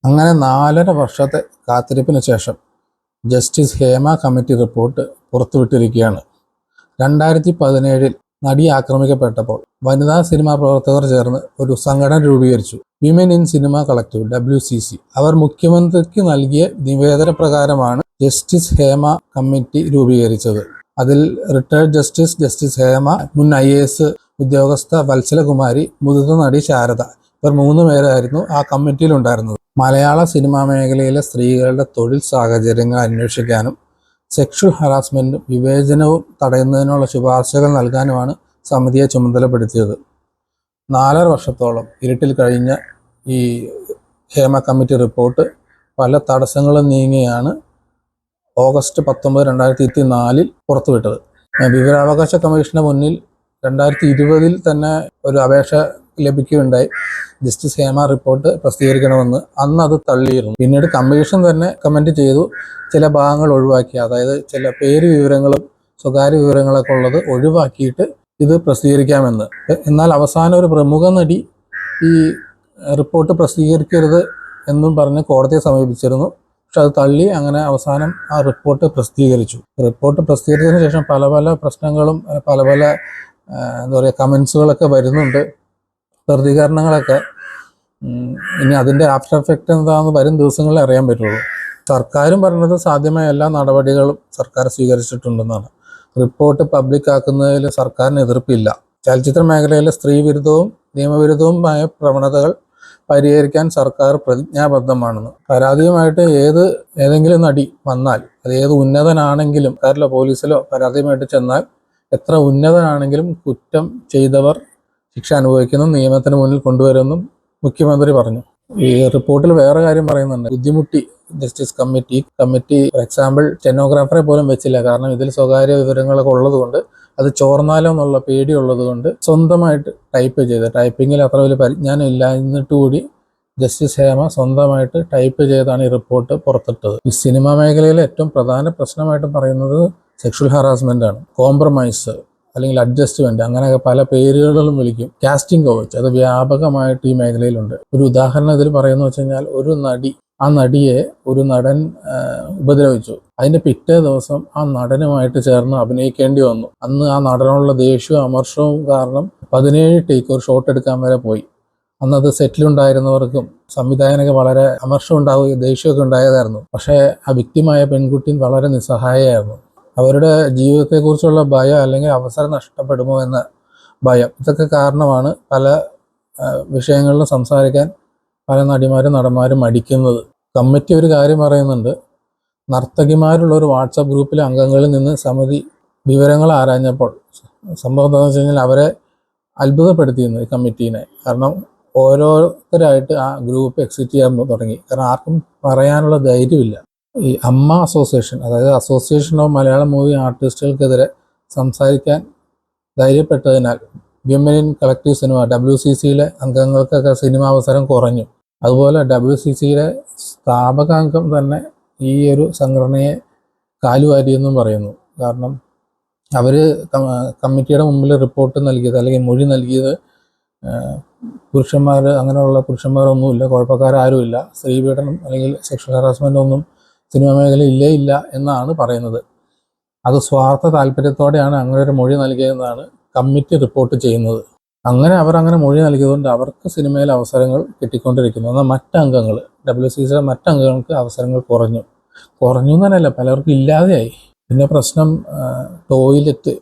അങ്ങനെ 4.5 വർഷത്തെ കാത്തിരിപ്പിന് ശേഷം ജസ്റ്റിസ് ഹേമ കമ്മിറ്റി റിപ്പോർട്ട് പുറത്തുവിട്ടിരിക്കുകയാണ്. 2017 നടി ആക്രമിക്കപ്പെട്ടപ്പോൾ വനിതാ സിനിമാ പ്രവർത്തകർ ചേർന്ന് ഒരു സംഘടന രൂപീകരിച്ചു. Women in cinema collective WCC. അവർ മുഖ്യമന്ത്രിക്ക് നൽകിയ നിവേദന പ്രകാരമാണ് ജസ്റ്റിസ് ഹേമ കമ്മിറ്റി രൂപീകരിച്ചത്. അതിൽ റിട്ടയർഡ് ജസ്റ്റിസ് ഹേമ, മുൻ IAS ഉദ്യോഗസ്ഥ വത്സലകുമാരി, മുതിർന്ന നടി ശാരദ, ഇവർ 3 പേരായിരുന്നു ആ കമ്മിറ്റിയിൽ ഉണ്ടായിരുന്നത്. മലയാള സിനിമാ മേഖലയിലെ സ്ത്രീകളുടെ തൊഴിൽ സാഹചര്യങ്ങൾ അന്വേഷിക്കാനും സെക്ഷൽ ഹറാസ്മെന്റും വിവേചനവും തടയുന്നതിനുള്ള ശുപാർശകൾ നൽകാനുമാണ് സമിതിയെ ചുമതലപ്പെടുത്തിയത്. 4.5 വർഷത്തോളം ഇരുട്ടിൽ കഴിഞ്ഞ ഈ ഹേമ കമ്മിറ്റി റിപ്പോർട്ട് പല തടസ്സങ്ങളും നീങ്ങിയാണ് ഓഗസ്റ്റ് 19, 2024 പുറത്തുവിട്ടത്. വിവരാവകാശ കമ്മീഷന് മുന്നിൽ 2020 തന്നെ ഒരു അപേക്ഷ ലഭിക്കുകയുണ്ടായി, ജസ്റ്റിസ് ഹേമ റിപ്പോർട്ട് പ്രസിദ്ധീകരിക്കണമെന്ന്. അന്ന് അത് തള്ളിയിരുന്നു. പിന്നീട് കമ്മീഷൻ തന്നെ കമന്റ് ചെയ്തു, ചില ഭാഗങ്ങൾ ഒഴിവാക്കി, അതായത് ചില പേര് വിവരങ്ങളും സ്വകാര്യ വിവരങ്ങളൊക്കെ ഉള്ളത് ഒഴിവാക്കിയിട്ട് ഇത് പ്രസിദ്ധീകരിക്കാമെന്ന്. എന്നാൽ അവസാനം ഒരു പ്രമുഖ നടി ഈ റിപ്പോർട്ട് പ്രസിദ്ധീകരിക്കരുത് എന്നും പറഞ്ഞ് കോടതിയെ സമീപിച്ചിരുന്നു. പക്ഷെ അത് തള്ളി. അങ്ങനെ അവസാനം ആ റിപ്പോർട്ട് പ്രസിദ്ധീകരിച്ചു. റിപ്പോർട്ട് പ്രസിദ്ധീകരിച്ചതിന് ശേഷം പല പല പ്രശ്നങ്ങളും പല പല എന്താ പറയുക കമൻസുകളൊക്കെ വരുന്നുണ്ട്, പ്രതികരണങ്ങളൊക്കെ. ഇനി അതിൻ്റെ ആഫ്റ്റർ എഫക്റ്റ് എന്താണെന്ന് വരും ദിവസങ്ങളിൽ അറിയാൻ പറ്റുള്ളൂ. സർക്കാരും പറഞ്ഞത് സാധ്യമായ എല്ലാ നടപടികളും സർക്കാർ സ്വീകരിച്ചിട്ടുണ്ടെന്നാണ്. റിപ്പോർട്ട് പബ്ലിക് ആക്കുന്നതിൽ സർക്കാരിന് എതിർപ്പില്ല. ചലച്ചിത്ര മേഖലയിലെ സ്ത്രീ വിരുദ്ധവും നിയമവിരുദ്ധവുമായ പ്രവണതകൾ പരിഹരിക്കാൻ സർക്കാർ പ്രതിജ്ഞാബദ്ധമാണെന്ന്. പരാതിയുമായിട്ട് ഏതെങ്കിലും നടി വന്നാൽ, അത് ഏത് ഉന്നതനാണെങ്കിലും, സർക്കാരിലോ പോലീസിലോ പരാതിയുമായിട്ട് ചെന്നാൽ എത്ര ഉന്നതനാണെങ്കിലും കുറ്റം ചെയ്തവർ ശിക്ഷ അനുഭവിക്കുന്നു, നിയമത്തിന് മുന്നിൽ കൊണ്ടുവരുമെന്നും മുഖ്യമന്ത്രി പറഞ്ഞു. ഈ റിപ്പോർട്ടിൽ വേറെ കാര്യം പറയുന്നുണ്ട്. ബുദ്ധിമുട്ടി ജസ്റ്റിസ് കമ്മിറ്റി ഫോർ എക്സാമ്പിൾ സ്റ്റെനോഗ്രാഫറെ പോലും വെച്ചില്ല. കാരണം ഇതിൽ സ്വകാര്യ വിവരങ്ങളൊക്കെ ഉള്ളതുകൊണ്ട്, അത് ചോർന്നാലോ എന്നുള്ള പേടിയുള്ളത് കൊണ്ട് സ്വന്തമായിട്ട് ടൈപ്പ് ചെയ്ത്, ടൈപ്പിങ്ങിൽ അത്ര വലിയ പരിജ്ഞാനം ഇല്ല എന്നിട്ട് കൂടി ജസ്റ്റിസ് ഹേമ സ്വന്തമായിട്ട് ടൈപ്പ് ചെയ്താണ് ഈ റിപ്പോർട്ട് പുറത്തിട്ടത്. ഈ സിനിമാ മേഖലയിലെ ഏറ്റവും പ്രധാന പ്രശ്നമായിട്ട് പറയുന്നത് സെക്ഷൽ ഹറാസ്മെന്റ് ആണ്. കോംപ്രമൈസ് അല്ലെങ്കിൽ അഡ്ജസ്റ്റ്മെന്റ്, അങ്ങനെയൊക്കെ പല പേരുകളിലും വിളിക്കും. കാസ്റ്റിംഗ് കൗച്ച്, അത് വ്യാപകമായിട്ട് ഈ മേഖലയിലുണ്ട്. ഒരു ഉദാഹരണം ഇതിൽ പറയുന്നത് വെച്ച് കഴിഞ്ഞാൽ, ഒരു നടി, ആ നടിയെ ഒരു നടൻ ഉപദ്രവിച്ചു. അതിന്റെ പിറ്റേ ദിവസം ആ നടനുമായിട്ട് ചേർന്ന് അഭിനയിക്കേണ്ടി വന്നു. അന്ന് ആ നടനുള്ള ദേഷ്യവും അമർഷവും കാരണം 17 ടേക്ക് ഒരു ഷോട്ട് എടുക്കാൻ വരെ പോയി. അന്നത് സെറ്റിലുണ്ടായിരുന്നവർക്കും സംവിധായകനൊക്കെ വളരെ അമർഷം ഉണ്ടാവുകയും ദേഷ്യമൊക്കെ ഉണ്ടായതായിരുന്നു. പക്ഷേ ആ വ്യക്തിമായ പെൺകുട്ടി വളരെ നിസ്സഹായമായിരുന്നു. അവരുടെ ജീവിതത്തെക്കുറിച്ചുള്ള ഭയം, അല്ലെങ്കിൽ അവസരം നഷ്ടപ്പെടുമോ എന്ന ഭയം, ഇതൊക്കെ കാരണമാണ് പല വിഷയങ്ങളിലും സംസാരിക്കാൻ പല നടന്മാരും മടിക്കുന്നത്. കമ്മിറ്റി ഒരു കാര്യം പറയുന്നുണ്ട്. നർത്തകിമാരുള്ള ഒരു വാട്സപ്പ് ഗ്രൂപ്പിലെ അംഗങ്ങളിൽ നിന്ന് സമിതി വിവരങ്ങൾ ആരാഞ്ഞപ്പോൾ സംഭവം എന്താണെന്ന് വെച്ച് കഴിഞ്ഞാൽ, അവരെ അത്ഭുതപ്പെടുത്തിയിരുന്നു ഈ കമ്മിറ്റീനെ. കാരണം ഓരോരുത്തരായിട്ട് ആ ഗ്രൂപ്പ് എക്സിറ്റ് ചെയ്യാൻ തുടങ്ങി. കാരണം ആർക്കും പറയാനുള്ള ധൈര്യമില്ല. ഈ അമ്മ അസോസിയേഷൻ, അതായത് അസോസിയേഷൻ ഓഫ് മലയാളം മൂവി ആർട്ടിസ്റ്റുകൾക്കെതിരെ സംസാരിക്കാൻ ധൈര്യപ്പെട്ടതിനാൽ വിമൻ ഇൻ കളക്റ്റീവ് സിനിമ WCCയിലെ അംഗങ്ങൾക്കൊക്കെ സിനിമ അവസരം കുറഞ്ഞു. അതുപോലെ WCCയിലെ സ്ഥാപക അംഗം തന്നെ ഈ ഒരു സംഘടനയെ കാലുവാരിയെന്നും പറയുന്നു. കാരണം അവർ കമ്മിറ്റിയുടെ മുമ്പിൽ റിപ്പോർട്ട് നൽകിയത്, അല്ലെങ്കിൽ മൊഴി നൽകിയത്, അങ്ങനെയുള്ള പുരുഷന്മാരൊന്നുമില്ല, കുഴപ്പക്കാരും സ്ത്രീപീഡനം അല്ലെങ്കിൽ സെക്ഷൽ ഹറാസ്മെന്റ് ഒന്നും സിനിമാ മേഖല ഇല്ല എന്നാണ് പറയുന്നത്. അത് സ്വാർത്ഥ താല്പര്യത്തോടെയാണ് അങ്ങനെ ഒരു മൊഴി നൽകിയതെന്നാണ് കമ്മിറ്റി റിപ്പോർട്ട് ചെയ്യുന്നത്. അവർ മൊഴി നൽകിയതുകൊണ്ട് അവർക്ക് സിനിമയിൽ അവസരങ്ങൾ കിട്ടിക്കൊണ്ടിരിക്കുന്നു. എന്നാൽ മറ്റംഗങ്ങൾ, WCCയിലെ മറ്റംഗങ്ങൾക്ക് അവസരങ്ങൾ കുറഞ്ഞു എന്നല്ല, പലർക്കും ഇല്ലാതെയായി. പിന്നെ പ്രശ്നം ടോയ്ലറ്റ്,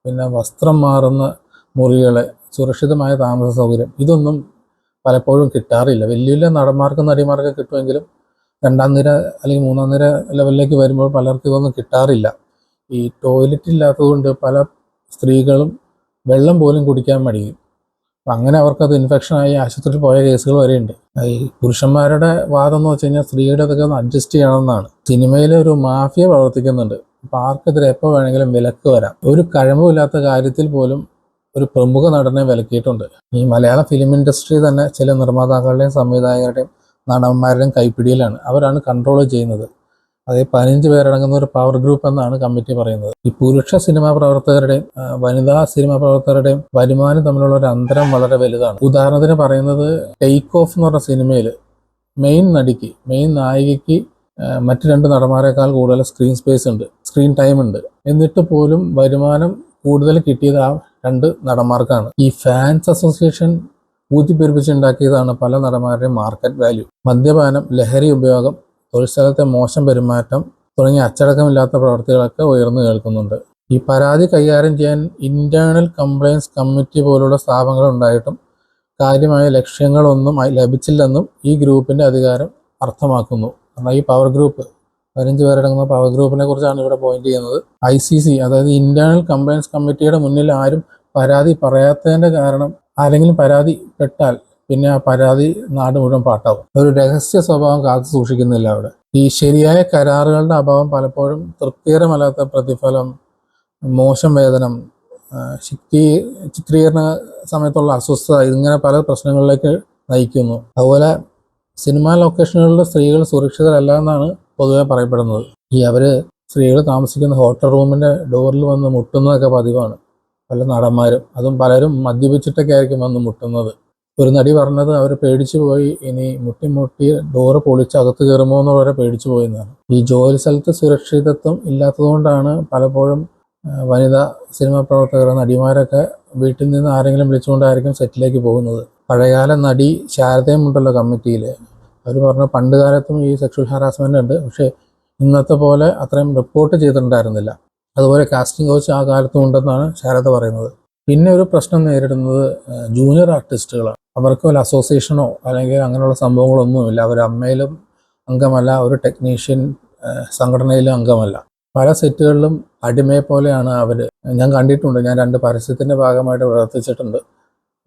പിന്നെ വസ്ത്രം മാറുന്ന മുറികളെ, സുരക്ഷിതമായ താമസ സൗകര്യം, ഇതൊന്നും പലപ്പോഴും കിട്ടാറില്ല. വലിയ നടന്മാർക്കും നടിമാർക്കും കിട്ടുമെങ്കിലും 2ാം നിര അല്ലെങ്കിൽ 3ാം നിര ലെവലിലേക്ക് വരുമ്പോൾ പലർക്കും ഇതൊന്നും കിട്ടാറില്ല. ഈ ടോയ്ലറ്റ് ഇല്ലാത്തതുകൊണ്ട് പല സ്ത്രീകളും വെള്ളം പോലും കുടിക്കാൻ മടിയും. അങ്ങനെ അവർക്കത് ഇൻഫെക്ഷനായി ആശുപത്രിയിൽ പോയ കേസുകൾ വരെയുണ്ട്. ഈ പുരുഷന്മാരുടെ വാദം എന്ന് വെച്ച് കഴിഞ്ഞാൽ, സ്ത്രീയുടെ അതൊക്കെ ഒന്ന് അഡ്ജസ്റ്റ് ചെയ്യണമെന്നാണ്. സിനിമയിൽ ഒരു മാഫിയ പ്രവർത്തിക്കുന്നുണ്ട്. അപ്പോൾ ആർക്കെതിരെ എപ്പോൾ വേണമെങ്കിലും വിലക്ക് വരാം. ഒരു കഴിവുമില്ലാത്ത കാര്യത്തിൽ പോലും ഒരു പ്രമുഖ നടനെ വിലക്കിയിട്ടുണ്ട്. ഈ മലയാള ഫിലിം ഇൻഡസ്ട്രി തന്നെ ചില നിർമ്മാതാക്കളുടെയും സംവിധായകരുടെയും നടന്മാരുടെയും കൈപ്പിടിയിലാണ്. അവരാണ് കൺട്രോൾ ചെയ്യുന്നത്. അതായത് 15 പേരടങ്ങുന്ന ഒരു പവർ ഗ്രൂപ്പ് എന്നാണ് കമ്മിറ്റി പറയുന്നത്. ഈ പുരുഷ സിനിമാ പ്രവർത്തകരുടെയും വനിതാ സിനിമാ പ്രവർത്തകരുടെയും വരുമാനം തമ്മിലുള്ള ഒരു അന്തരം വളരെ വലുതാണ്. ഉദാഹരണത്തിന് പറയുന്നത്, ടേക്ക് ഓഫ് എന്ന് പറഞ്ഞ സിനിമയിൽ മെയിൻ നായികയ്ക്ക് മറ്റ് 2 നടന്മാരെക്കാൾ കൂടുതൽ സ്ക്രീൻ ടൈം ഉണ്ട്. എന്നിട്ട് പോലും വരുമാനം കൂടുതൽ കിട്ടിയത് ആ 2 നടന്മാർക്കാണ്. ഈ ഫാൻസ് അസോസിയേഷൻ ഊതിപ്പെരുപ്പിച്ചുണ്ടാക്കിയതാണ് പല നടന്മാരുടെയും മാർക്കറ്റ് വാല്യൂ. മദ്യപാനം, ലഹരി ഉപയോഗം, തൊഴിൽസ്ഥലത്തെ മോശം പെരുമാറ്റം തുടങ്ങിയ അച്ചടക്കമില്ലാത്ത പ്രവർത്തികളൊക്കെ ഉയർന്നു കേൾക്കുന്നുണ്ട്. ഈ പരാതി കൈകാര്യം ചെയ്യാൻ ഇന്റേണൽ കംപ്ലയൻസ് കമ്മിറ്റി പോലുള്ള സ്ഥാപനങ്ങൾ ഉണ്ടായിട്ടും കാര്യമായ ലക്ഷ്യങ്ങളൊന്നും ലഭിച്ചില്ലെന്നും ഈ ഗ്രൂപ്പിന്റെ അധികാരം അർത്ഥമാക്കുന്നു. കാരണം ഈ പവർ ഗ്രൂപ്പ് 15 പേരടങ്ങുന്ന പവർ ഗ്രൂപ്പിനെ കുറിച്ചാണ് ഇവിടെ പോയിന്റ് ചെയ്യുന്നത്. ICC, അതായത് ഇന്റേണൽ കംപ്ലയൻസ് കമ്മിറ്റിയുടെ മുന്നിൽ ആരും പരാതി പറയാത്തതിന്റെ കാരണം, ആരെങ്കിലും പരാതി പെട്ടാൽ പിന്നെ ആ പരാതി നാട് മുഴുവൻ പാട്ടാവും. ഒരു രഹസ്യ സ്വഭാവം കാത്തു സൂക്ഷിക്കുന്നില്ല അവിടെ. ഈ ശരിയായ കരാറുകളുടെ അഭാവം പലപ്പോഴും തൃപ്തികരമല്ലാത്ത പ്രതിഫലം, മോശം വേതനം, ചിത്രീകരണ സമയത്തുള്ള അസ്വസ്ഥത, ഇങ്ങനെ പല പ്രശ്നങ്ങളിലേക്ക് നയിക്കുന്നു. അതുപോലെ സിനിമാ ലൊക്കേഷനുകളിൽ സ്ത്രീകൾ സുരക്ഷിതരല്ല എന്നാണ് പൊതുവെ പറയപ്പെടുന്നത്. സ്ത്രീകൾ താമസിക്കുന്ന ഹോട്ടൽ റൂമിന്റെ ഡോറിൽ വന്ന് മുട്ടുന്നതൊക്കെ പതിവാണ് പല നടന്മാരും. അതും പലരും മദ്യപിച്ചിട്ടൊക്കെ ആയിരിക്കും വന്ന് മുട്ടുന്നത്. ഒരു നടി പറഞ്ഞത് അവർ പേടിച്ചു പോയി, ഇനി മുട്ടി ഡോറ് പൊളിച്ച് അകത്ത് കയറുമോ എന്ന് വരെ പേടിച്ചു പോയെന്നാണ്. ഈ ജോലി സ്ഥലത്ത് സുരക്ഷിതത്വം ഇല്ലാത്തതുകൊണ്ടാണ് പലപ്പോഴും വനിതാ സിനിമാ പ്രവർത്തകർ, നടിമാരൊക്കെ വീട്ടിൽ നിന്ന് ആരെങ്കിലും വിളിച്ചുകൊണ്ടായിരിക്കും സെറ്റിലേക്ക് പോകുന്നത്. പഴയകാല നടി ശാരദയും ഉണ്ടല്ലോ കമ്മിറ്റിയിൽ. അവർ പറഞ്ഞു പണ്ട് കാലത്തും ഈ സെക്ഷൽ ഹാരാസ്മെന്റ് ഉണ്ട്, പക്ഷേ ഇന്നത്തെ പോലെ അത്രയും റിപ്പോർട്ട് ചെയ്തിട്ടുണ്ടായിരുന്നില്ല. അതുപോലെ കാസ്റ്റിംഗ് കോച്ച് ആ കാലത്തും ഉണ്ടെന്നാണ് ശാരദ പറയുന്നത്. പിന്നെ ഒരു പ്രശ്നം നേരിടുന്നത് ജൂനിയർ ആർട്ടിസ്റ്റുകളാണ്. അവർക്ക് വല്ല അസോസിയേഷനോ അല്ലെങ്കിൽ അങ്ങനെയുള്ള സംഭവങ്ങളൊന്നുമില്ല. അവർ അമ്മയിലും അംഗമല്ല, ഒരു ടെക്നീഷ്യൻ സംഘടനയിലും അംഗമല്ല. പല സെറ്റുകളിലും അടിമയെ പോലെയാണ് അവർ. ഞാൻ കണ്ടിട്ടുണ്ട്, ഞാൻ 2 പരസ്യത്തിൻ്റെ ഭാഗമായിട്ട് പ്രവർത്തിച്ചിട്ടുണ്ട്.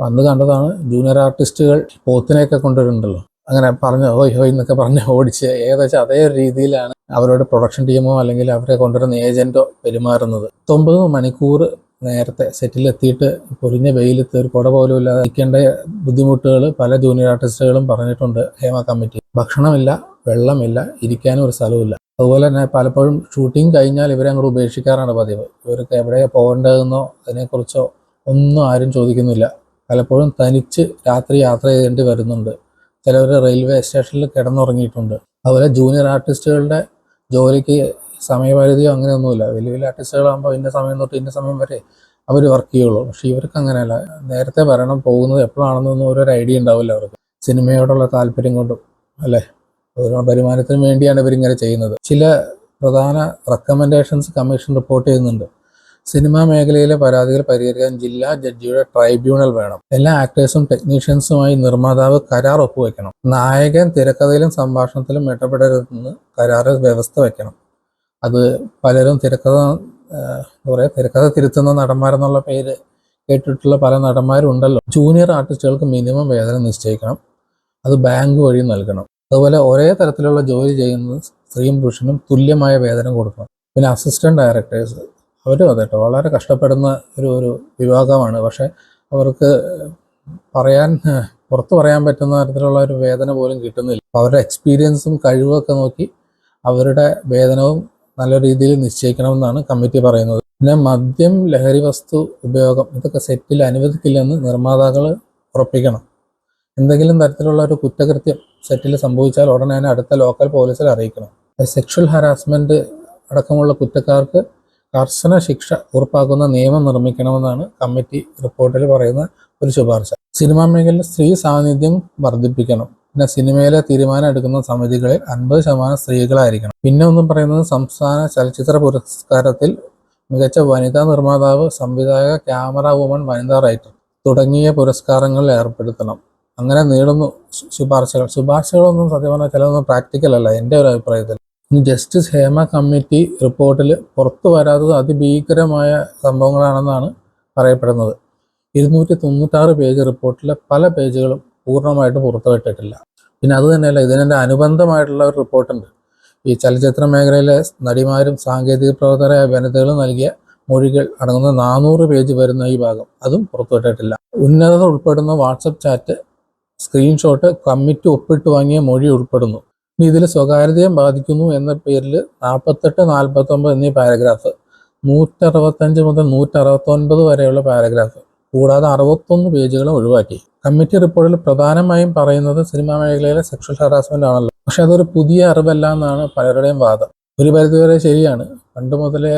അന്ന് കണ്ടതാണ് ജൂനിയർ ആർട്ടിസ്റ്റുകൾ പോത്തിനെയൊക്കെ കൊണ്ടുവരുന്നുണ്ടല്ലോ, അങ്ങനെ പറഞ്ഞ് ഹോയ് ഹോയ് എന്നൊക്കെ പറഞ്ഞ് ഓടിച്ച് ഏകദേശം അതേ രീതിയിലാണ് അവരോട് പ്രൊഡക്ഷൻ ടീമോ അല്ലെങ്കിൽ അവരെ കൊണ്ടുവരുന്ന ഏജന്റോ പെരുമാറുന്നത്. 9 മണിക്കൂർ നേരത്തെ സെറ്റിലെത്തിയിട്ട് പൊരിഞ്ഞ വെയിലത്ത് ഒരു കുട പോലും ഇല്ലാതെ നിൽക്കേണ്ട ബുദ്ധിമുട്ടുകൾ പല ജൂനിയർ ആർട്ടിസ്റ്റുകളും പറഞ്ഞിട്ടുണ്ട് ഹേമ കമ്മിറ്റി. ഭക്ഷണമില്ല, വെള്ളമില്ല, ഇരിക്കാനും ഒരു സ്ഥലമില്ല. അതുപോലെ തന്നെ പലപ്പോഴും ഷൂട്ടിംഗ് കഴിഞ്ഞാൽ ഇവരെ അങ്ങോട്ട് ഉപേക്ഷിക്കാറാണ് പതിവ്. ഇവർക്ക് എവിടെയാണ് പോകേണ്ടതെന്നോ അതിനെക്കുറിച്ചോ ഒന്നും ആരും ചോദിക്കുന്നില്ല. പലപ്പോഴും തനിച്ച് രാത്രി യാത്ര ചെയ്യേണ്ടി വരുന്നുണ്ട്. ചിലവർ റെയിൽവേ സ്റ്റേഷനിൽ കിടന്നുറങ്ങിയിട്ടുണ്ട്. അതുപോലെ ജൂനിയർ ആർട്ടിസ്റ്റുകളുടെ ജോലിക്ക് സമയപരിധിയോ അങ്ങനെയൊന്നുമില്ല. വലിയ വലിയ ആർട്ടിസ്റ്റുകളാകുമ്പോൾ ഇന്ന സമയം തൊട്ട് ഇന്ന സമയം വരെ അവർ വർക്ക് ചെയ്യുള്ളൂ. പക്ഷേ ഇവർക്ക് അങ്ങനെയല്ല, നേരത്തെ വരണം, പോകുന്നത് എപ്പോഴാണെന്നൊന്നും ഓരോ ഐഡിയ ഉണ്ടാവില്ല അവർക്ക്. സിനിമയോടുള്ള താല്പര്യം കൊണ്ടും അല്ലേ, ഓരോ വരുമാനത്തിനും വേണ്ടിയാണ് ഇവരിങ്ങനെ ചെയ്യുന്നത്. ചില പ്രധാന റെക്കമെൻഡേഷൻസ് കമ്മീഷൻ റിപ്പോർട്ട് ചെയ്യുന്നുണ്ട്. സിനിമാ മേഖലയിലെ പരാതികൾ പരിഹരിക്കാൻ ജില്ലാ ജഡ്ജിയുടെ ട്രൈബ്യൂണൽ വേണം. എല്ലാ ആക്ടേഴ്സും ടെക്നീഷ്യൻസുമായി നിർമ്മാതാവ് കരാർ ഒപ്പുവെക്കണം. നായകൻ തിരക്കഥയിലും സംഭാഷണത്തിലും ഇടപെടരുതെന്ന് കരാറിൽ വ്യവസ്ഥ വെക്കണം. അത് പലരും തിരക്കഥ തിരുത്തുന്ന നടന്മാരെന്നുള്ള പേര് കേട്ടിട്ടുള്ള പല നടന്മാരും ഉണ്ടല്ലോ. ജൂനിയർ ആർട്ടിസ്റ്റുകൾക്ക് മിനിമം വേതനം നിശ്ചയിക്കണം. അത് ബാങ്ക് വഴി നൽകണം. അതുപോലെ ഒരേ തരത്തിലുള്ള ജോലി ചെയ്യുന്ന സ്ത്രീയും പുരുഷനും തുല്യമായ വേതനം കൊടുക്കണം. പിന്നെ അസിസ്റ്റന്റ് ഡയറക്ടേഴ്സ്, അവരും അതെട്ടോ വളരെ കഷ്ടപ്പെടുന്ന ഒരു വിഭാഗമാണ്. പക്ഷെ അവർക്ക് പുറത്ത് പറയാൻ പറ്റുന്ന തരത്തിലുള്ള ഒരു വേതന പോലും കിട്ടുന്നില്ല. അവരുടെ എക്സ്പീരിയൻസും കഴിവൊക്കെ നോക്കി അവരുടെ വേതനവും നല്ല രീതിയിൽ നിശ്ചയിക്കണമെന്നാണ് കമ്മിറ്റി പറയുന്നത്. പിന്നെ മദ്യം, ലഹരി വസ്തു ഉപയോഗം ഇതൊക്കെ സെറ്റിൽ അനുവദിക്കില്ലെന്ന് നിർമ്മാതാക്കൾ ഉറപ്പിക്കണം. എന്തെങ്കിലും തരത്തിലുള്ള ഒരു കുറ്റകൃത്യം സെറ്റിൽ സംഭവിച്ചാൽ ഉടനെ തന്നെ അടുത്ത ലോക്കൽ പോലീസിൽ അറിയിക്കണം. സെക്ഷൽ ഹാരാസ്മെന്റ് അടക്കമുള്ള കുറ്റക്കാർക്ക് കർശന ശിക്ഷ ഉറപ്പാക്കുന്ന നിയമം നിർമ്മിക്കണമെന്നാണ് കമ്മിറ്റി റിപ്പോർട്ടിൽ പറയുന്ന ഒരു ശുപാർശ. സിനിമാ മേഖലയിൽ സ്ത്രീ സാന്നിധ്യം വർദ്ധിപ്പിക്കണം. പിന്നെ സിനിമയിലെ തീരുമാനം എടുക്കുന്ന സമിതികളിൽ 50% സ്ത്രീകളായിരിക്കണം. പിന്നെ ഒന്നും പറയുന്നത് സംസ്ഥാന ചലച്ചിത്ര പുരസ്കാരത്തിൽ മികച്ച വനിതാ നിർമ്മാതാവ്, സംവിധായക, ക്യാമറ വുമൺ, വനിതാ റൈറ്റർ തുടങ്ങിയ പുരസ്കാരങ്ങളിൽ ഏർപ്പെടുത്തണം. അങ്ങനെ നീളുന്നു ശുപാർശകളൊന്നും സത്യം പറഞ്ഞാൽ ചിലതൊന്നും പ്രാക്ടിക്കൽ അല്ല എൻ്റെ ഒരു അഭിപ്രായത്തിൽ. ജസ്റ്റിസ് ഹേമ കമ്മിറ്റി റിപ്പോർട്ടിൽ പുറത്തു വരാത്തത് അതിഭീകരമായ സംഭവങ്ങളാണെന്നാണ് പറയപ്പെടുന്നത്. 296 പേജ് റിപ്പോർട്ടിലെ പല പേജുകളും പൂർണ്ണമായിട്ടും പുറത്തുവിട്ടിട്ടില്ല. പിന്നെ അത് തന്നെയല്ല, ഇതിനെൻ്റെ അനുബന്ധമായിട്ടുള്ള ഒരു റിപ്പോർട്ടുണ്ട്. ഈ ചലച്ചിത്ര മേഖലയിലെ നടിമാരും സാങ്കേതിക പ്രവർത്തകരായ വനിതകളും നൽകിയ മൊഴികൾ അടങ്ങുന്ന 400 പേജ് വരുന്ന ഈ ഭാഗം, അതും പുറത്തുവിട്ടിട്ടില്ല. ഉന്നതർ ഉൾപ്പെടുന്ന വാട്സപ്പ് ചാറ്റ്, സ്ക്രീൻഷോട്ട്, കമ്മിറ്റി ഒപ്പിട്ട് വാങ്ങിയ മൊഴി ഉൾപ്പെടുന്നു. ഇനി ഇതിൽ സ്വകാര്യതയെ ബാധിക്കുന്നു എന്ന പേരിൽ 48, 49 എന്നീ പാരഗ്രാഫ്, 165 മുതൽ 169 വരെയുള്ള പാരഗ്രാഫ്, കൂടാതെ 61 പേജുകൾ ഒഴിവാക്കി. കമ്മിറ്റി റിപ്പോർട്ടിൽ പ്രധാനമായും പറയുന്നത് സിനിമാ മേഖലയിലെ സെക്ഷൽ ഹറാസ്മെന്റ് ആണല്ലോ. പക്ഷെ അതൊരു പുതിയ അറിവല്ല എന്നാണ് പലരുടെയും വാദം. ഒരു പരിധിവരെ ശരിയാണ്. പണ്ട് മുതലേ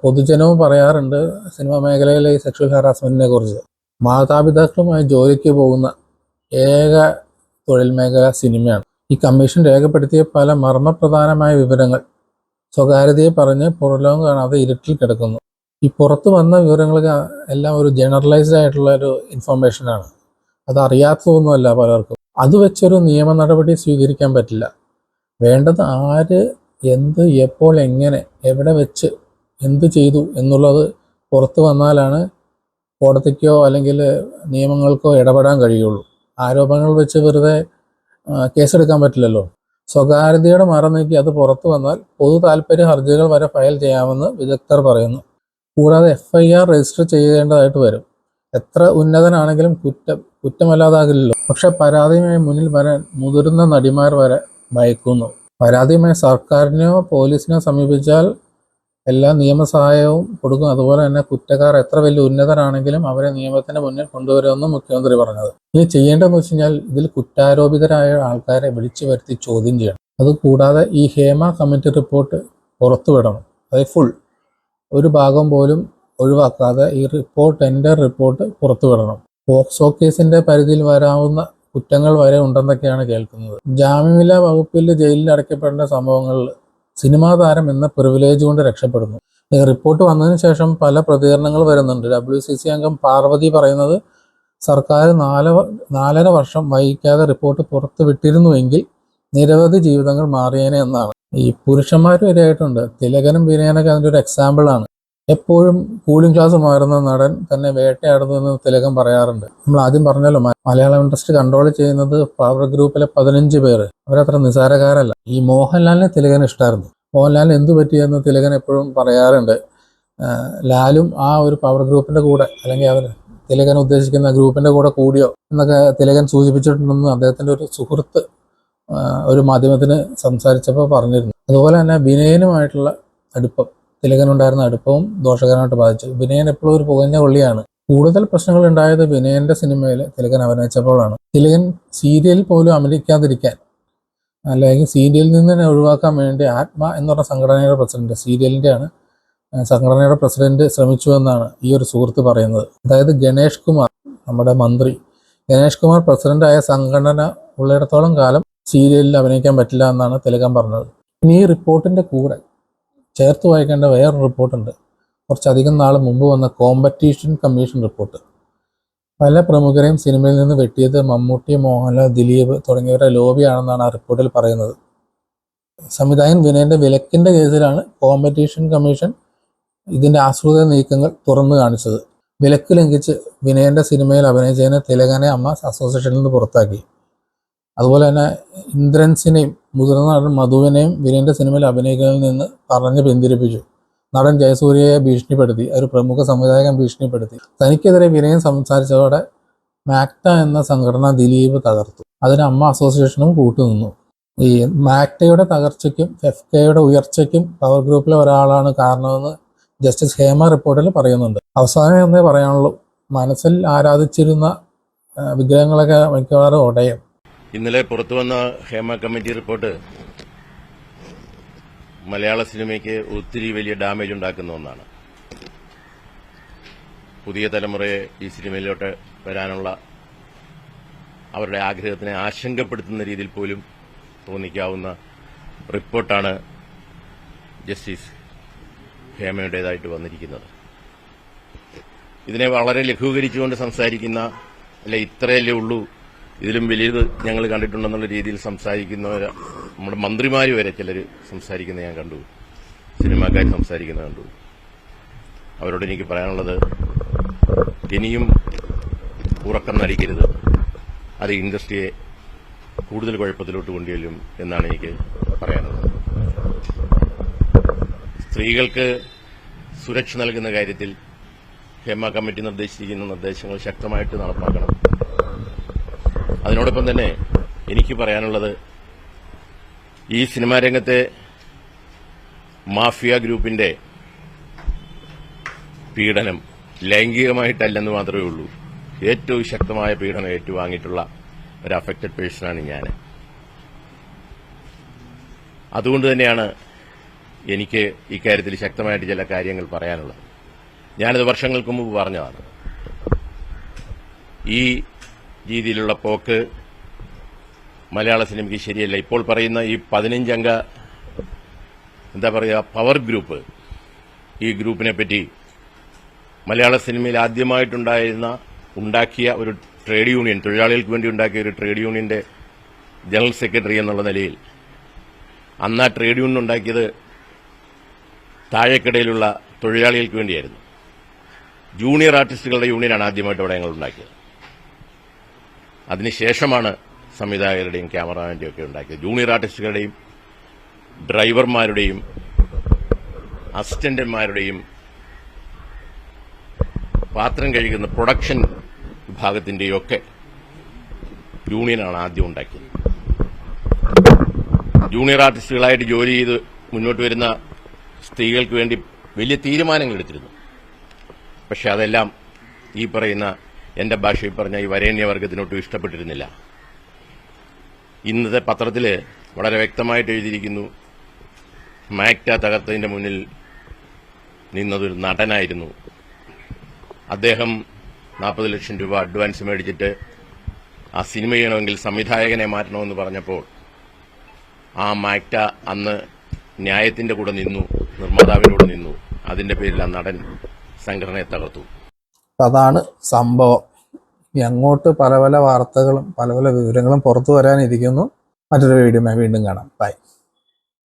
പൊതുജനവും പറയാറുണ്ട് സിനിമാ മേഖലയിലെ ഈ സെക്ഷൽ ഹറാസ്മെന്റിനെ കുറിച്ച്. മാതാപിതാക്കളുമായി ജോലിക്ക് പോകുന്ന ഏക തൊഴിൽ മേഖല സിനിമയാണ്. ഈ കമ്മീഷൻ രേഖപ്പെടുത്തിയ പല മർമ്മപ്രധാനമായ വിവരങ്ങൾ സ്വകാര്യതയെ പറഞ്ഞ് പുറലോകം കാണാതെ ഇരുട്ടിൽ കിടക്കുന്നു. ഈ പുറത്തു വന്ന വിവരങ്ങൾ എല്ലാം ഒരു ജനറലൈസ്ഡ് ആയിട്ടുള്ള ഒരു ഇൻഫർമേഷനാണ്. അത് അറിയാത്തതൊന്നുമല്ല പലർക്കും. അത് വെച്ചൊരു നിയമ നടപടി സ്വീകരിക്കാൻ പറ്റില്ല. വേണ്ടത് ആര്, എന്ത്, എപ്പോൾ, എങ്ങനെ, എവിടെ വെച്ച് എന്ത് ചെയ്തു എന്നുള്ളത് പുറത്തു വന്നാലാണ് കോടതിക്കോ അല്ലെങ്കിൽ നിയമങ്ങൾക്കോ ഇടപെടാൻ കഴിയുള്ളൂ. ആരോപണങ്ങൾ വെച്ച് വെറുതെ കേസെടുക്കാൻ പറ്റില്ലല്ലോ. സ്വകാര്യതയുടെ മറ നീക്കി അത് പുറത്തു വന്നാൽ പൊതു താല്പര്യ ഹർജികൾ വരെ ഫയൽ ചെയ്യാമെന്ന് വിദഗ്ധർ പറയുന്നു. കൂടാതെ FIR രജിസ്റ്റർ ചെയ്യേണ്ടതായിട്ട് വരും. എത്ര ഉന്നതനാണെങ്കിലും കുറ്റമല്ലാതാകില്ലല്ലോ. പക്ഷെ പരാതിയുമായി മുന്നിൽ വരാൻ മുതിർന്ന നടിമാർ വരെ ഭയക്കുന്നു. പരാതിയുമായി സർക്കാരിനെയോ പോലീസിനെയോ സമീപിച്ചാൽ എല്ലാ നിയമസഹായവും കൊടുക്കും. അതുപോലെ തന്നെ കുറ്റക്കാർ എത്ര വലിയ ഉന്നതരാണെങ്കിലും അവരെ നിയമത്തിന് മുന്നിൽ കൊണ്ടുവരുമെന്നും മുഖ്യമന്ത്രി പറഞ്ഞത്. ഇനി ചെയ്യേണ്ടതെന്ന് വെച്ച് കഴിഞ്ഞാൽ ഇതിൽ കുറ്റാരോപിതരായ ആൾക്കാരെ വിളിച്ചു വരുത്തി ചോദ്യം ചെയ്യണം. അതുകൂടാതെ ഈ ഹേമ കമ്മിറ്റി റിപ്പോർട്ട് പുറത്തുവിടണം. അത് ഫുൾ, ഒരു ഭാഗം പോലും ഒഴിവാക്കാതെ ഈ റിപ്പോർട്ട് പുറത്തുവിടണം. പോക്സോ കേസിന്റെ പരിധിയിൽ വരാവുന്ന കുറ്റങ്ങൾ വരെ ഉണ്ടെന്നൊക്കെയാണ് കേൾക്കുന്നത്. ജാമ്യമില്ലാ വകുപ്പിൽ ജയിലിൽ അടയ്ക്കപ്പെടേണ്ട സംഭവങ്ങളിൽ സിനിമാ താരം എന്ന പ്രിവിലേജ് കൊണ്ട് രക്ഷപ്പെടുന്നു. റിപ്പോർട്ട് വന്നതിന് ശേഷം പല പ്രതികരണങ്ങൾ വരുന്നുണ്ട്. WCC അംഗം പാർവതി പറയുന്നത് സർക്കാർ 4.5 വർഷം വൈകിക്കാതെ റിപ്പോർട്ട് പുറത്തു വിട്ടിരുന്നുവെങ്കിൽ നിരവധി ജീവിതങ്ങൾ മാറിയേനെ എന്നാണ്. ഈ പുരുഷന്മാർ വരെയായിട്ടുണ്ട്. തിലകനും വിനയനൊക്കെ അതിൻ്റെ ഒരു എക്സാമ്പിളാണ്. എപ്പോഴും കൂളിംഗ് ക്ലാസ് മാറുന്ന നടൻ തന്നെ വേട്ടയാടുന്നു എന്ന് തിലകൻ പറയാറുണ്ട്. നമ്മൾ ആദ്യം പറഞ്ഞല്ലോ, മലയാളം ഇൻഡസ്ട്രി കൺട്രോൾ ചെയ്യുന്നത് പവർ ഗ്രൂപ്പിലെ 15 പേര്. അവരത്ര നിസാരക്കാരല്ല. ഈ മോഹൻലാലിനെ തിലകൻ ഇഷ്ടമായിരുന്നു. മോഹൻലാലിന് എന്തു പറ്റിയെന്ന് തിലകൻ എപ്പോഴും പറയാറുണ്ട്. ലാലും ആ ഒരു പവർ ഗ്രൂപ്പിന്റെ കൂടെ, അല്ലെങ്കിൽ അവർ തിലകൻ ഉദ്ദേശിക്കുന്ന ഗ്രൂപ്പിന്റെ കൂടെ കൂടിയോ എന്നൊക്കെ തിലകൻ സൂചിപ്പിച്ചിട്ടുണ്ടെന്ന് അദ്ദേഹത്തിന്റെ ഒരു സുഹൃത്ത് ഒരു മാധ്യമത്തിന് സംസാരിച്ചപ്പോൾ പറഞ്ഞിരുന്നു. അതുപോലെ തന്നെ വിനയനുമായിട്ടുള്ള അടുപ്പം, തിലകനുണ്ടായിരുന്ന അടുപ്പവും ദോഷകരമായിട്ട് ബാധിച്ചു. വിനയൻ എപ്പോഴും ഒരു പുകഞ്ഞ കൊള്ളിയാണ്. കൂടുതൽ പ്രശ്നങ്ങൾ ഉണ്ടായത് വിനയന്റെ സിനിമയിൽ തിലകൻ അഭിനയിച്ചപ്പോഴാണ്. തിലകൻ സീരിയലിൽ പോലും അഭിനയിക്കാതിരിക്കാൻ, അല്ലെങ്കിൽ സീരിയലിൽ നിന്ന് തന്നെ ഒഴിവാക്കാൻ വേണ്ടി ആത്മ എന്ന് പറഞ്ഞ സംഘടനയുടെ പ്രസിഡന്റ്, സീരിയലിൻ്റെയാണ് സംഘടനയുടെ പ്രസിഡന്റ് ശ്രമിച്ചു എന്നാണ് ഈ ഒരു സുഹൃത്ത് പറയുന്നത്. അതായത് ഗണേഷ് കുമാർ, നമ്മുടെ മന്ത്രി ഗണേഷ് കുമാർ പ്രസിഡന്റായ സംഘടന ഉള്ളിടത്തോളം കാലം സീരിയലിൽ അഭിനയിക്കാൻ പറ്റില്ല എന്നാണ് തിലകൻ പറഞ്ഞത്. ഇനി ഈ റിപ്പോർട്ടിന്റെ കൂടെ ചേർത്ത് വായിക്കേണ്ട വേറൊരു റിപ്പോർട്ടുണ്ട്. കുറച്ചധികം നാൾ മുമ്പ് വന്ന കോമ്പറ്റീഷൻ കമ്മീഷൻ റിപ്പോർട്ട്. പല പ്രമുഖരെയും സിനിമയിൽ നിന്ന് വെട്ടിയത് മമ്മൂട്ടി, മോഹൻലാൽ, ദിലീപ് തുടങ്ങിയവരുടെ ലോബിയാണെന്നാണ് ആ റിപ്പോർട്ടിൽ പറയുന്നത്. സംവിധായകൻ വിനയന്റെ വിലക്കിന്റെ കേസിലാണ് കോമ്പറ്റീഷൻ കമ്മീഷൻ ഇതിന്റെ ആസൂത്രിത നീക്കങ്ങൾ തുറന്നു കാണിച്ചത്. വിലക്ക് ലംഘിച്ച് വിനയന്റെ സിനിമയിൽ അഭിനയിച്ചതിന് തിലകനെ അമ്മ അസോസിയേഷനിൽ നിന്ന് പുറത്താക്കി. അതുപോലെ തന്നെ ഇന്ദ്രൻസിനെയും മുതിർന്ന നടൻ മധുവിനെയും വിനയന്റെ സിനിമയിൽ അഭിനയിക്കുന്നതിൽ നിന്ന് പറഞ്ഞ് പിന്തിരിപ്പിച്ചു. നടൻ ജയസൂര്യയെ ഭീഷണിപ്പെടുത്തി, ഒരു പ്രമുഖ സംവിധായകൻ ഭീഷണിപ്പെടുത്തി. തനിക്കെതിരെ വിനയൻ സംസാരിച്ചതോടെ മാക്ട എന്ന സംഘടന ദിലീപ് തകർത്തു. അതിന് അമ്മ അസോസിയേഷനും കൂട്ടുനിന്നു. ഈ മാക്ടയുടെ തകർച്ചയ്ക്കും FKയുടെ ഉയർച്ചയ്ക്കും പവർ ഗ്രൂപ്പിലെ ഒരാളാണ് കാരണമെന്ന് ജസ്റ്റിസ് ഹേമ റിപ്പോർട്ടിൽ പറയുന്നുണ്ട്. അവസാനം എന്നേ പറയാനുള്ളൂ, മനസ്സിൽ ആരാധിച്ചിരുന്ന വിഗ്രഹങ്ങളൊക്കെ മിക്കവാറും ഉടയും. ഇന്നലെ പുറത്തുവന്ന ഹേമ കമ്മിറ്റി റിപ്പോർട്ട് മലയാള സിനിമയ്ക്ക് ഒത്തിരി വലിയ ഡാമേജ് ഉണ്ടാക്കുന്ന ഒന്നാണ്. പുതിയ തലമുറയെ ഈ സിനിമയിലോട്ട് വരാനുള്ള അവരുടെ ആഗ്രഹത്തിനെ ആശങ്കപ്പെടുത്തുന്ന രീതിയിൽ പോലും തോന്നിക്കാവുന്ന റിപ്പോർട്ടാണ് ജസ്റ്റിസ് ഹേമയുടേതായിട്ട് വന്നിരിക്കുന്നത്. ഇതിനെ വളരെ ലഘൂകരിച്ചുകൊണ്ട് സംസാരിക്കുന്ന, അല്ലെ ഇത്രയല്ലേ ഉള്ളൂ, ഇതിലും വലിയത് ഞങ്ങൾ കണ്ടിട്ടുണ്ടെന്നുള്ള രീതിയിൽ സംസാരിക്കുന്നവർ, നമ്മുടെ മന്ത്രിമാർ വരെ ചിലർ സംസാരിക്കുന്നത് ഞാൻ കണ്ടു, സിനിമാക്കാർ സംസാരിക്കുന്നത് കണ്ടു. അവരോട് എനിക്ക് പറയാനുള്ളത്, ഇനിയും ഉറക്കം നടിക്കരുത്. അത് ഇൻഡസ്ട്രിയെ കൂടുതൽ കുഴപ്പത്തിലോട്ട് കൊണ്ടുവരും എന്നാണ് എനിക്ക് പറയാനുള്ളത്. സ്ത്രീകൾക്ക് സുരക്ഷ നൽകുന്ന കാര്യത്തിൽ ഹേമ കമ്മിറ്റി നിർദ്ദേശിച്ചിരിക്കുന്ന നിർദ്ദേശങ്ങൾ ശക്തമായിട്ട് നടപ്പാക്കണം. അതിനോടൊപ്പം തന്നെ എനിക്ക് പറയാനുള്ളത്, ഈ സിനിമാ രംഗത്തെ മാഫിയ ഗ്രൂപ്പിന്റെ പീഡനം, ലൈംഗികമായിട്ടല്ലെന്ന് മാത്രമേ ഉള്ളൂ, ഏറ്റവും ശക്തമായ പീഡനം ഏറ്റുവാങ്ങിയിട്ടുള്ള ഒരു അഫക്റ്റഡ് പേഴ്സണാണ് ഞാൻ. അതുകൊണ്ട് തന്നെയാണ് എനിക്ക് ഇക്കാര്യത്തിൽ ശക്തമായിട്ട് ചില കാര്യങ്ങൾ പറയാനുള്ളത്. ഞാനത് വർഷങ്ങൾക്ക് മുമ്പ് പറഞ്ഞതാണ്. ഈ രീതിയിലുള്ള പോക്ക് മലയാള സിനിമയ്ക്ക് ശരിയല്ല. ഇപ്പോൾ പറയുന്ന ഈ 15 അംഗ പവർ ഗ്രൂപ്പ്, ഈ ഗ്രൂപ്പിനെ പറ്റി മലയാള സിനിമയിൽ ഉണ്ടാക്കിയ ഒരു ട്രേഡ് യൂണിയൻ, തൊഴിലാളികൾക്ക് വേണ്ടി ഉണ്ടാക്കിയ ഒരു ട്രേഡ് യൂണിയന്റെ ജനറൽ സെക്രട്ടറി എന്നുള്ള നിലയിൽ അന്ന് ആ ട്രേഡ് യൂണിയൻ ഉണ്ടാക്കിയത് താഴെക്കിടയിലുള്ള തൊഴിലാളികൾക്ക് വേണ്ടിയായിരുന്നു. ജൂനിയർ ആർട്ടിസ്റ്റുകളുടെ യൂണിയനാണ് ആദ്യമായിട്ട് അവിടെ ഞങ്ങൾ ഉണ്ടാക്കിയത്. അതിനുശേഷമാണ് സംവിധായകരുടെയും ക്യാമറാമാന്റെയും ഒക്കെ ഉണ്ടാക്കിയത്. ജൂനിയർ ആർട്ടിസ്റ്റുകളുടെയും ഡ്രൈവർമാരുടെയും അസിസ്റ്റന്റുമാരുടെയും പാത്രം കഴുകുന്ന പ്രൊഡക്ഷൻ വിഭാഗത്തിന്റെയും ഒക്കെ യൂണിയനാണ് ആദ്യം ഉണ്ടാക്കിയത്. ജൂനിയർ ആർട്ടിസ്റ്റുകളായിട്ട് ജോലി ചെയ്ത് മുന്നോട്ട് വരുന്ന സ്ത്രീകൾക്ക് വേണ്ടി വലിയ തീരുമാനങ്ങൾ എടുത്തിരുന്നു. പക്ഷെ അതെല്ലാം ഈ പറയുന്ന, എന്റെ ഭാഷയിൽ പറഞ്ഞ ഈ വരേണ്യവർഗത്തിനൊട്ടും ഇഷ്ടപ്പെട്ടിരുന്നില്ല. ഇന്നത്തെ പത്രത്തിൽ വളരെ വ്യക്തമായിട്ട് എഴുതിയിരിക്കുന്നു, മാക്ട തകർത്തതിന്റെ മുന്നിൽ നിന്നതൊരു നടനായിരുന്നു. അദ്ദേഹം 40 ലക്ഷം രൂപ അഡ്വാൻസ് മേടിച്ചിട്ട് ആ സിനിമ ചെയ്യണമെങ്കിൽ സംവിധായകനെ മാറ്റണമെന്ന് പറഞ്ഞപ്പോൾ ആ മാക്ട അന്ന് ന്യായത്തിന്റെ കൂടെ നിന്നു, നിർമ്മാതാവിനോട് നിന്നു. അതിന്റെ പേരിൽ ആ നടൻ സംഘടനയെ തകർത്തു. അതാണ് സംഭവം. ഇനി അങ്ങോട്ട് പല പല വാർത്തകളും പല പല വിവരങ്ങളും പുറത്തു വരാനിരിക്കുന്നു. മറ്റൊരു വീഡിയോ വീണ്ടും കാണാം. ബൈ.